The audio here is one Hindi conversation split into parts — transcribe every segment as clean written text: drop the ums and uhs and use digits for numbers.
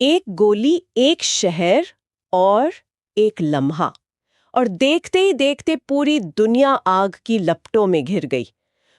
एक गोली, एक शहर और एक लम्हा, और देखते ही देखते पूरी दुनिया आग की लपटों में घिर गई।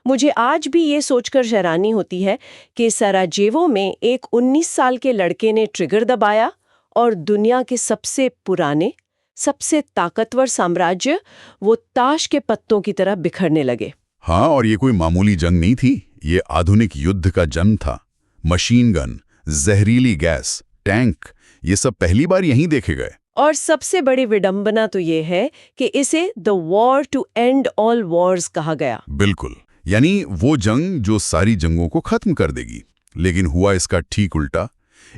मुझे आज भी ये सोचकर हैरानी होती है कि सराजेवो में एक 19 साल के लड़के ने ट्रिगर दबाया और दुनिया के सबसे पुराने, सबसे ताकतवर साम्राज्य वो ताश के पत्तों की तरह बिखरने लगे। हाँ, और ये कोई मामूली जंग नहीं थी, ये आधुनिक युद्ध का जन्म था। मशीन गन, जहरीली गैस, टैंक, ये सब पहली बार यहीं देखे गए। और सबसे बड़ी विडंबना तो ये है कि इसे the war to end all wars कहा गया। बिल्कुल, यानी वो जंग जो सारी जंगों को खत्म कर देगी। लेकिन हुआ इसका ठीक उल्टा।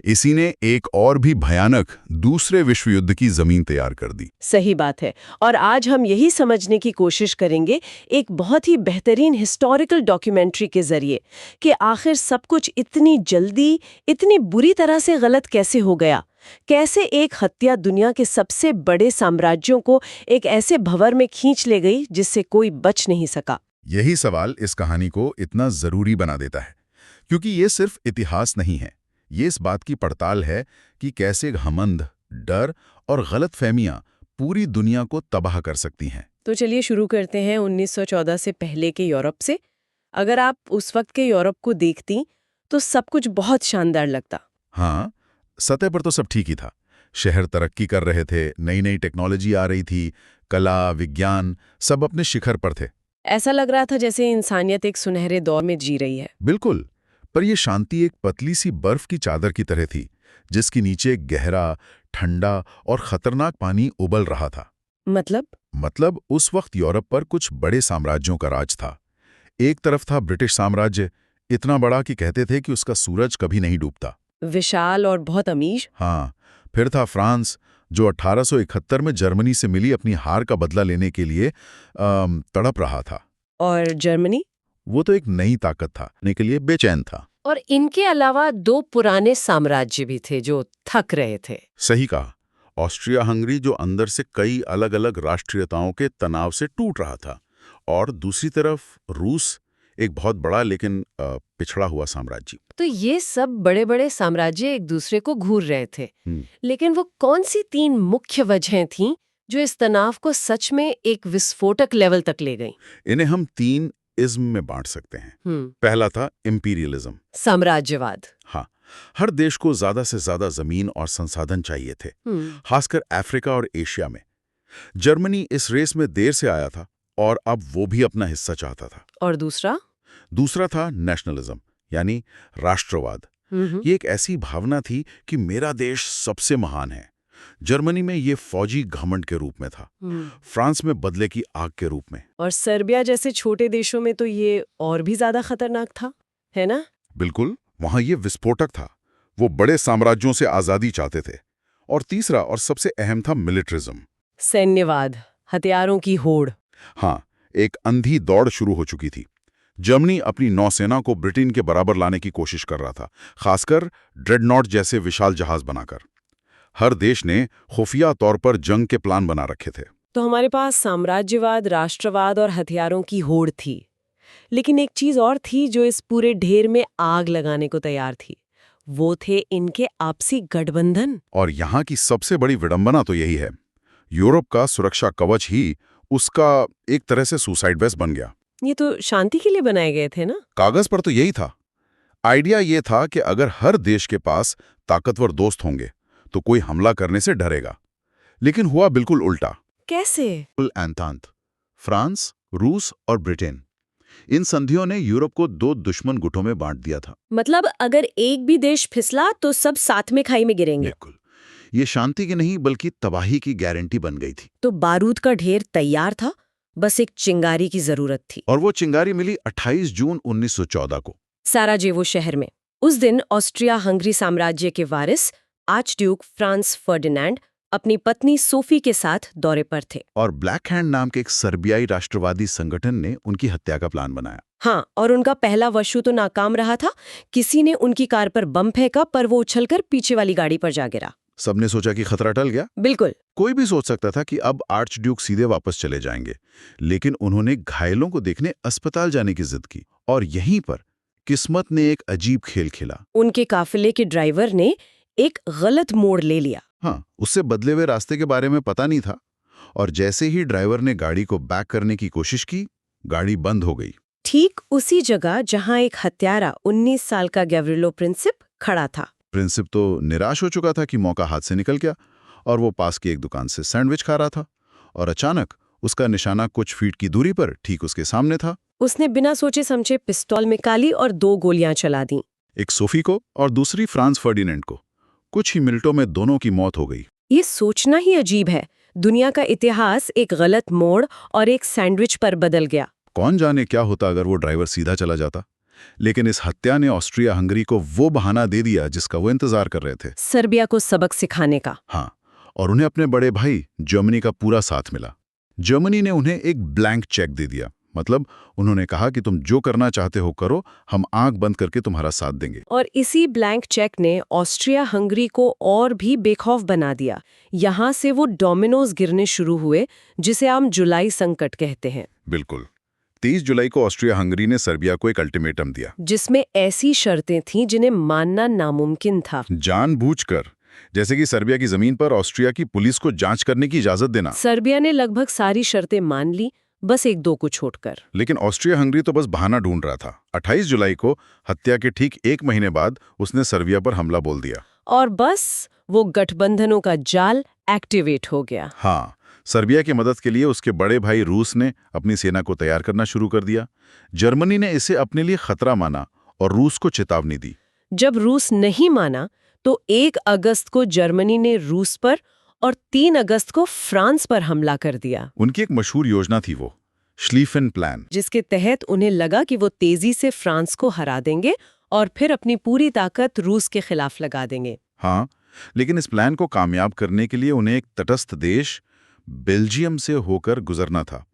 इसी ने एक और भी भयानक दूसरे विश्व युद्ध की जमीन तैयार कर दी। सही बात है। और आज हम यही समझने की कोशिश करेंगे एक बहुत ही बेहतरीन हिस्टोरिकल डॉक्यूमेंट्री के जरिए कि आखिर सब कुछ इतनी जल्दी, इतनी बुरी तरह से गलत कैसे हो गया। कैसे एक हत्या दुनिया के सबसे बड़े साम्राज्यों को एक ऐसे भंवर में खींच ले गई जिससे कोई बच नहीं सका। यही सवाल इस कहानी को इतना जरूरी बना देता है, क्योंकि ये सिर्फ इतिहास नहीं है, ये इस बात की पड़ताल है कि कैसे घमंड, डर और गलतफहमियां पूरी दुनिया को तबाह कर सकती हैं। तो चलिए शुरू करते हैं 1914 से पहले के यूरोप से। अगर आप उस वक्त के यूरोप को देखती तो सब कुछ बहुत शानदार लगता। हाँ, सतह पर तो सब ठीक ही था। शहर तरक्की कर रहे थे, नई नई टेक्नोलॉजी आ रही थी, कला, विज्ञान सब अपने शिखर पर थे। ऐसा लग रहा था जैसे इंसानियत एक सुनहरे दौर में जी रही है। बिल्कुल, पर यह शांति एक पतली सी बर्फ की चादर की तरह थी, जिसके नीचे गहरा, ठंडा और खतरनाक पानी उबल रहा था। मतलब उस वक्त यूरोप पर कुछ बड़े साम्राज्यों का राज था। एक तरफ था ब्रिटिश साम्राज्य, इतना बड़ा कि कहते थे कि उसका सूरज कभी नहीं डूबता। विशाल और बहुत अमीर। हाँ, फिर था फ्रांस, जो 1871 में जर्मनी से मिली अपनी हार का बदला लेने के लिए तड़प रहा था। और जर्मनी? वो तो एक नई ताकत था, लेने के लिए बेचैन था। और इनके अलावा दो पुराने साम्राज्य भी थे जो थक रहे थे। सही कहा, ऑस्ट्रिया हंगरी जो अंदर से कई अलग अलग राष्ट्रीयताओं के तनाव से टूट रहा था, और दूसरी तरफ रूस, एक बहुत बड़ा लेकिन पिछड़ा हुआ साम्राज्य। तो ये सब बड़े बड़े साम्राज्य एक दूसरे को घूर रहे थे। लेकिन वो कौन सी तीन मुख्य वजहें थीं जो इस तनाव को सच में एक विस्फोटक लेवल तक ले गई? इन्हें हम तीन इज्म में बांट सकते हैं। पहला था इंपीरियलिज्म, साम्राज्यवाद। हाँ, हर देश को ज्यादा से ज्यादा जमीन और संसाधन चाहिए थे, खासकर अफ्रीका और एशिया में। जर्मनी इस रेस में देर से आया था और अब वो भी अपना हिस्सा चाहता था। और दूसरा था नेशनलिज्म, यानी राष्ट्रवाद। ये एक ऐसी भावना थी कि मेरा देश सबसे महान है। जर्मनी में ये फौजी घमंड के रूप में था, फ्रांस में बदले की आग के रूप में, और सर्बिया जैसे छोटे देशों में तो ये और भी ज्यादा खतरनाक था, है ना? बिल्कुल, वहां ये विस्फोटक था। वो बड़े साम्राज्यों से आजादी चाहते थे। और तीसरा और सबसे अहम था मिलिट्रिज्म, सैन्यवाद, हथियारों की होड़। हाँ, एक अंधी दौड़ शुरू हो चुकी थी। जर्मनी अपनी नौसेना को ब्रिटेन के बराबर लाने की कोशिश कर रहा था, खासकर ड्रेडनॉट जैसे विशाल जहाज बनाकर। हर देश ने खुफिया तौर पर जंग के प्लान बना रखे थे। तो हमारे पास साम्राज्यवाद, राष्ट्रवाद और हथियारों की होड़ थी। लेकिन एक चीज और थी जो इस पूरे ढेर में आग लगाने को तैयार थी। वो थे इनके आपसी गठबंधन। और यहाँ की सबसे बड़ी विडंबना तो यही है, यूरोप का सुरक्षा कवच ही उसका एक तरह से सुसाइड वेस्ट बन गया। ये तो शांति के लिए बनाए गए थे ना? कागज पर तो यही था। आइडिया ये था कि अगर हर देश के पास ताकतवर दोस्त होंगे तो कोई हमला करने से डरेगा। लेकिन हुआ बिल्कुल उल्टा। कैसे? एंतांत, फ्रांस, रूस और ब्रिटेन, इन संधियों ने यूरोप को दो दुश्मन गुटों में बांट दिया था। मतलब अगर एक भी देश फिसला तो सब साथ में खाई में गिरेंगे। बिल्कुल, ये शांति की नहीं बल्कि तबाही की गारंटी बन गई थी। तो बारूद का ढेर तैयार था, बस एक चिंगारी की जरूरत थी। और वो चिंगारी मिली 28 जून 1914 को साराजेवो शहर में। उस दिन ऑस्ट्रिया हंगरी साम्राज्य के वारिस आर्चड्यूक फ्रांस फर्डिनैंड अपनी पत्नी सोफी के साथ दौरे पर थे। और ब्लैक हैंड नाम के एक सर्बियाई राष्ट्रवादी संगठन ने उनकी हत्या का प्लान बनाया। हाँ, और उनका पहला वर्षू तो नाकाम रहा था। किसी ने उनकी कार पर बम फेंका, पर वो उछलकर पीछे वाली गाड़ी पर जा गिरा। सबने सोचा कि खतरा टल गया। बिल्कुल, कोई भी सोच सकता था कि अब आर्चड्यूक सीधे वापस चले जाएंगे, लेकिन उन्होंने घायलों को देखने अस्पताल जाने की जिद की। और यहीं पर किस्मत ने एक अजीब खेल खेला। उनके काफिले के ड्राइवर ने एक गलत मोड़ ले लिया। हाँ, उससे बदले हुए रास्ते के बारे में पता नहीं था और जैसे ही ड्राइवर ने गाड़ी को बैक करने की कोशिश की, गाड़ी बंद हो गई। ठीक उसी जगह जहां एक हत्यारा 19 साल का गैव्रिलो प्रिंसिप खड़ा था। प्रिंसिप तो निराश हो चुका था कि मौका हाथ से निकल गया और वो पास की एक दुकान से सैंडविच खा रहा था और अचानक उसका निशाना कुछ फीट की दूरी पर ठीक उसके सामने था। उसने बिना सोचे समझे पिस्तौल निकाली और 2 गोलियां चला दी। एक सोफी को और दूसरी फ्रांस फर्डिनेंड को। कुछ ही मिनटों में दोनों की मौत हो गई। ये सोचना ही अजीब है, दुनिया का इतिहास एक गलत मोड़ और एक सैंडविच पर बदल गया। कौन जाने क्या होता अगर वो ड्राइवर सीधा चला जाता, लेकिन इस हत्या ने ऑस्ट्रिया हंगरी को वो बहाना दे दिया जिसका वो इंतजार कर रहे थे। सर्बिया को सबक सिखाने का। हाँ, और उन्हें अपने बड़े भाई जर्मनी का पूरा साथ मिला। जर्मनी ने उन्हें एक ब्लैंक चेक दे दिया, मतलब उन्होंने कहा कि तुम जो करना चाहते हो करो, हम आंख बंद करके तुम्हारा साथ देंगे। और इसी ब्लैंक चेक ने ऑस्ट्रिया हंगरी को और भी बेखौफ बना दिया। यहाँ से वो डोमिनोज गिरने शुरू हुए, जिसे हम जुलाई संकट कहते हैं। बिल्कुल। 30 जुलाई को ऑस्ट्रिया हंगरी ने सर्बिया को एक अल्टीमेटम दिया, जिसमें ऐसी शर्तें थीं जिन्हें मानना नामुमकिन था। जानबूझकर, जैसे कि सर्बिया की जमीन पर ऑस्ट्रिया की पुलिस को जांच करने की इजाजत देना। सर्बिया ने लगभग सारी शर्तें मान ली, बस 1-2 को छोड़कर। लेकिन ऑस्ट्रिया हंगरी तो बस बहाना ढूंढ रहा था। 28 जुलाई को हत्या के ठीक 1 महीने बाद उसने सर्बिया पर हमला बोल दिया। और बस वो गठबंधनों का जाल एक्टिवेट हो गया। हाँ, सर्बिया की मदद के लिए उसके बड़े भाई रूस ने अपनी सेना को तैयार करना शुरू कर दिया। जर्मनी ने इसे अपने लिए खतरा माना और रूस को चेतावनी दी। जब रूस नहीं माना तो 1 अगस्त को जर्मनी ने रूस पर और 3 अगस्त को फ्रांस पर हमला कर दिया। उनकी एक मशहूर योजना थी वो श्लीफेन प्लान, जिसके तहत उन्हें लगा कि वो तेजी से फ्रांस को हरा देंगे और फिर अपनी पूरी ताकत रूस के खिलाफ लगा देंगे। हाँ, लेकिन इस प्लान को कामयाब करने के लिए उन्हें एक तटस्थ देश बेल्जियम से होकर गुजरना था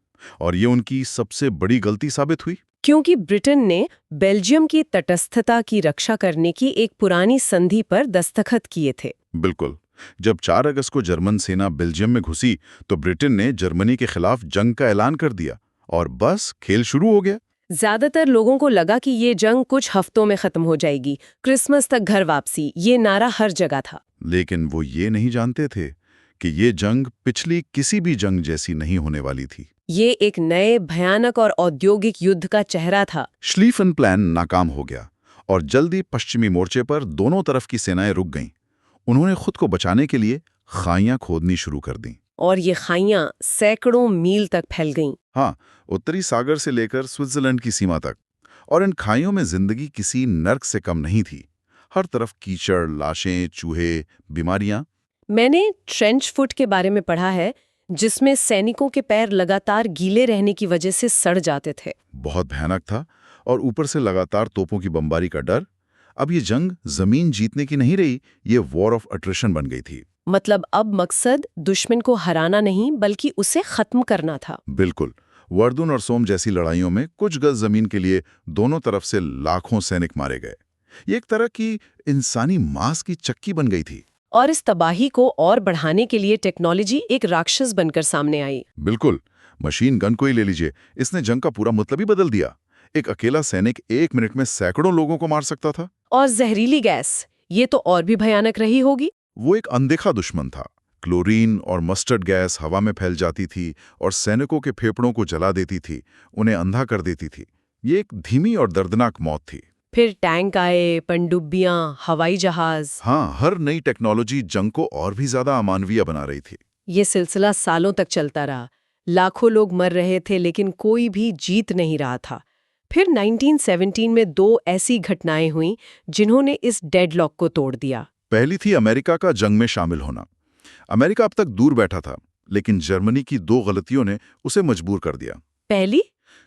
और ये उनकी सबसे बड़ी गलती साबित हुई। क्योंकि ब्रिटेन ने बेल्जियम की तटस्थता की रक्षा करने की एक पुरानी संधि पर दस्तखत किए थे। बिल्कुल। जब 4 अगस्त को जर्मन सेना बेल्जियम में घुसी तो ब्रिटेन ने जर्मनी के खिलाफ जंग का ऐलान कर दिया और बस खेल शुरू हो गया। ज्यादातर लोगों को लगा कि ये जंग कुछ हफ्तों में खत्म हो जाएगी, क्रिसमस तक घर वापसी, ये नारा हर जगह था। लेकिन वो ये नहीं जानते थे कि ये जंग पिछली किसी भी जंग जैसी नहीं होने वाली थी। ये एक नए भयानक और औद्योगिक युद्ध का चेहरा था। श्लीफेन प्लान नाकाम हो गया और जल्दी पश्चिमी मोर्चे पर दोनों तरफ की सेनाएं रुक गईं। उन्होंने खुद को बचाने के लिए खाइयां खोदनी शुरू कर दी। और ये खाइयां सैकड़ों मील तक फैल गईं। हाँ, उत्तरी सागर से लेकर स्विट्जरलैंड की सीमा तक। और इन खाइयों में जिंदगी किसी नर्क से कम नहीं थी। हर तरफ कीचड़, लाशें, चूहे, बीमारियां। मैंने ट्रेंच फुट के बारे में पढ़ा है, जिसमें सैनिकों के पैर लगातार गीले रहने की वजह से सड़ जाते थे। बहुत भयानक था। और ऊपर से लगातार तोपों की बमबारी का डर। अब ये जंग जमीन जीतने की नहीं रही, ये वॉर ऑफ अट्रिशन बन गई थी। मतलब अब मकसद दुश्मन को हराना नहीं बल्कि उसे खत्म करना था। बिल्कुल। वर्दुन और सोम जैसी लड़ाइयों में कुछ गज जमीन के लिए दोनों तरफ से लाखों सैनिक मारे गए। ये एक तरह की इंसानी मांस की चक्की बन गई थी। और इस तबाही को और बढ़ाने के लिए टेक्नोलॉजी एक राक्षस बनकर सामने आई। बिल्कुल। मशीन गन को ही ले लीजिए, इसने जंग का पूरा मतलब ही बदल दिया। एक अकेला सैनिक 1 मिनट में सैकड़ों लोगों को मार सकता था। और जहरीली गैस, ये तो और भी भयानक रही होगी। वो एक अनदेखा दुश्मन था। क्लोरीन और मस्टर्ड गैस हवा में फैल जाती थी और सैनिकों के फेफड़ों को जला देती थी, उन्हें अंधा कर देती थी। ये एक धीमी और दर्दनाक मौत थी। फिर टैंक आए, पनडुब्बियां, हवाई जहाज। हाँ, हर नई टेक्नोलॉजी जंग को और भी ज्यादा अमानवीय बना रही थी। ये सिलसिला सालों तक चलता रहा। लाखों लोग मर रहे थे लेकिन कोई भी जीत नहीं रहा था। फिर 1917 में 2 ऐसी घटनाएं हुईं जिन्होंने इस डेडलॉक को तोड़ दिया। पहली थी अमेरिका का जंग में शामिल होना। अमेरिका अब तक दूर बैठा था, लेकिन जर्मनी की 2 गलतियों ने उसे मजबूर कर दिया। पहली,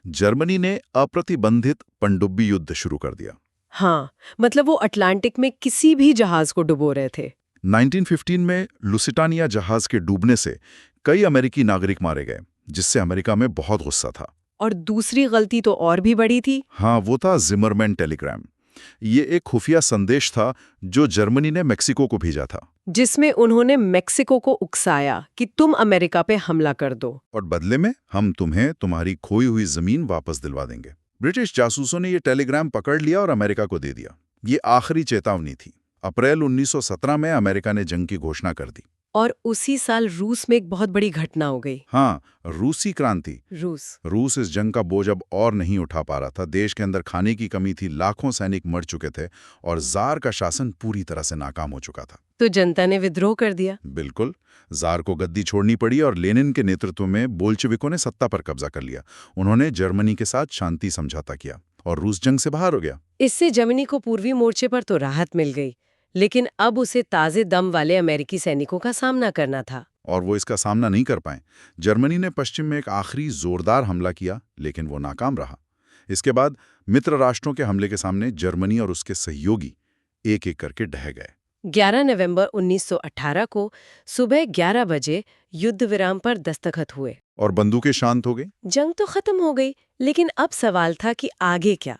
जर्मनी ने अप्रतिबंधित पनडुब्बी युद्ध शुरू कर दिया। हाँ, मतलब वो अटलांटिक में किसी भी जहाज को डुबो रहे थे। 1915 में लुसिटानिया जहाज के डूबने से कई अमेरिकी नागरिक मारे गए, जिससे अमेरिका में बहुत गुस्सा था। और दूसरी गलती तो और भी बड़ी थी। हाँ, वो था जिमरमैन टेलीग्राम। ये एक खुफिया संदेश था जो जर्मनी ने मेक्सिको को भेजा था, जिसमें उन्होंने मेक्सिको को उकसाया कि तुम अमेरिका पे हमला कर दो और बदले में हम तुम्हें तुम्हारी खोई हुई जमीन वापस दिलवा देंगे। ब्रिटिश जासूसों ने ये टेलीग्राम पकड़ लिया और अमेरिका को दे दिया। ये आखिरी चेतावनी थी। अप्रैल 1917 में अमेरिका ने जंग की घोषणा कर दी। और उसी साल रूस में एक बहुत बड़ी घटना हो गई। हाँ, रूसी क्रांति। रूस इस जंग का बोझ अब और नहीं उठा पा रहा था। देश के अंदर खाने की कमी थी, लाखों सैनिक मर चुके थे और जार का शासन पूरी तरह से नाकाम हो चुका था। तो जनता ने विद्रोह कर दिया। बिल्कुल, जार को गद्दी छोड़नी पड़ी और लेनिन के नेतृत्व में बोल्शेविकों ने सत्ता पर कब्जा कर लिया। उन्होंने जर्मनी के साथ शांति समझौता किया और रूस जंग से बाहर हो गया। इससे जर्मनी को पूर्वी मोर्चे पर तो राहत मिल गई, लेकिन अब उसे ताजे दम वाले अमेरिकी सैनिकों का सामना करना था। और वो इसका सामना नहीं कर पाए। जर्मनी ने पश्चिम में एक आखिरी जोरदार हमला किया, लेकिन वो नाकाम रहा। इसके बाद मित्र राष्ट्रों के हमले के सामने जर्मनी और उसके सहयोगी एक-एक करके ढह गए। 11 नवंबर 1918 को सुबह 11 बजे युद्ध विराम पर दस्तखत हुए और बंदूकें शांत हो गई। जंग तो खत्म हो गई, लेकिन अब सवाल था कि आगे क्या,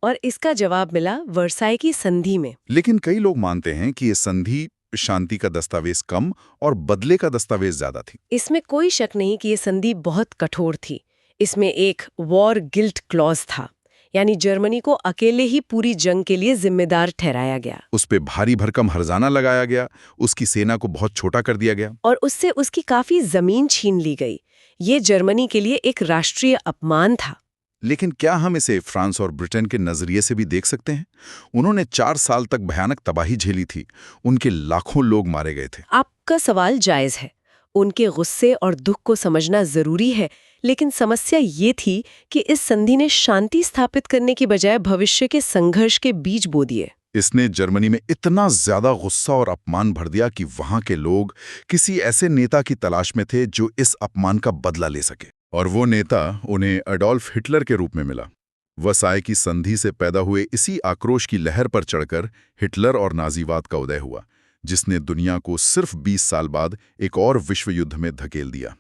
और इसका जवाब मिला वर्साई की संधि में। लेकिन कई लोग मानते हैं कि ये संधि शांति का दस्तावेज कम और बदले का दस्तावेज ज्यादा थी। इसमें कोई शक नहीं कि ये संधि बहुत कठोर थी। इसमें एक वॉर गिल्ट क्लॉज था, यानी जर्मनी को अकेले ही पूरी जंग के लिए जिम्मेदार ठहराया गया। उस पे भारी भरकम हर्जाना लगाया गया, उसकी सेना को बहुत छोटा कर दिया गया और उससे उसकी काफी जमीन छीन ली गई। ये जर्मनी के लिए एक राष्ट्रीय अपमान था। लेकिन क्या हम इसे फ्रांस और ब्रिटेन के नजरिए से भी देख सकते हैं? उन्होंने 4 साल तक भयानक तबाही झेली थी, उनके लाखों लोग मारे गए थे। आपका सवाल जायज है, उनके गुस्से और दुख को समझना जरूरी है, लेकिन समस्या ये थी कि इस संधि ने शांति स्थापित करने की बजाय भविष्य के संघर्ष के बीज बो दिए। इसने जर्मनी में इतना ज्यादा गुस्सा और अपमान भर दिया कि वहां के लोग किसी ऐसे नेता की तलाश में थे जो इस अपमान का बदला ले सके। और वो नेता उन्हें एडोल्फ हिटलर के रूप में मिला। वर्साई की संधि से पैदा हुए इसी आक्रोश की लहर पर चढ़कर हिटलर और नाजीवाद का उदय हुआ, जिसने दुनिया को सिर्फ 20 साल बाद एक और विश्व युद्ध में धकेल दिया।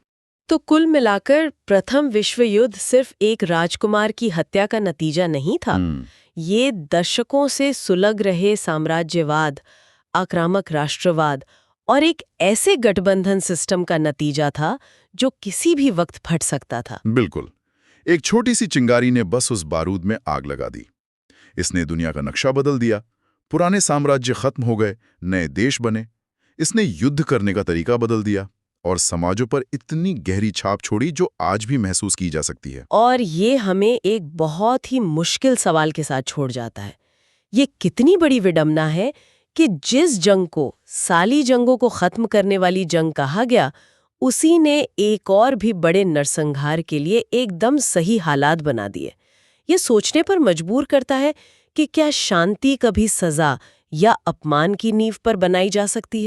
तो कुल मिलाकर प्रथम विश्व युद्ध सिर्फ एक राजकुमार की हत्या का नतीजा नहीं था। ये दशकों से सुलग रहे साम्राज्यवाद, आक्रामक राष्ट्रवाद और एक ऐसे गठबंधन सिस्टम का नतीजा था जो किसी भी वक्त फट सकता था। बिल्कुल, एक छोटी सी चिंगारी ने बस उस बारूद में आग लगा दी। इसने दुनिया का नक्शा बदल दिया। पुराने साम्राज्य खत्म हो गए, नए देश बने। इसने युद्ध करने का तरीका बदल दिया और समाजों पर इतनी गहरी छाप छोड़ी जो आज भी महसूस की जा सकती है। और ये हमें एक बहुत ही मुश्किल सवाल के साथ छोड़ जाता है। ये कितनी बड़ी विडंबना है कि जिस जंग को साली जंगों को खत्म करने वाली जंग कहा गया, उसी ने एक और भी बड़े नरसंहार के लिए एकदम सही हालात बना दिए। ये सोचने पर मजबूर करता है कि क्या शांति कभी सजा या अपमान की नींव पर बनाई जा सकती है?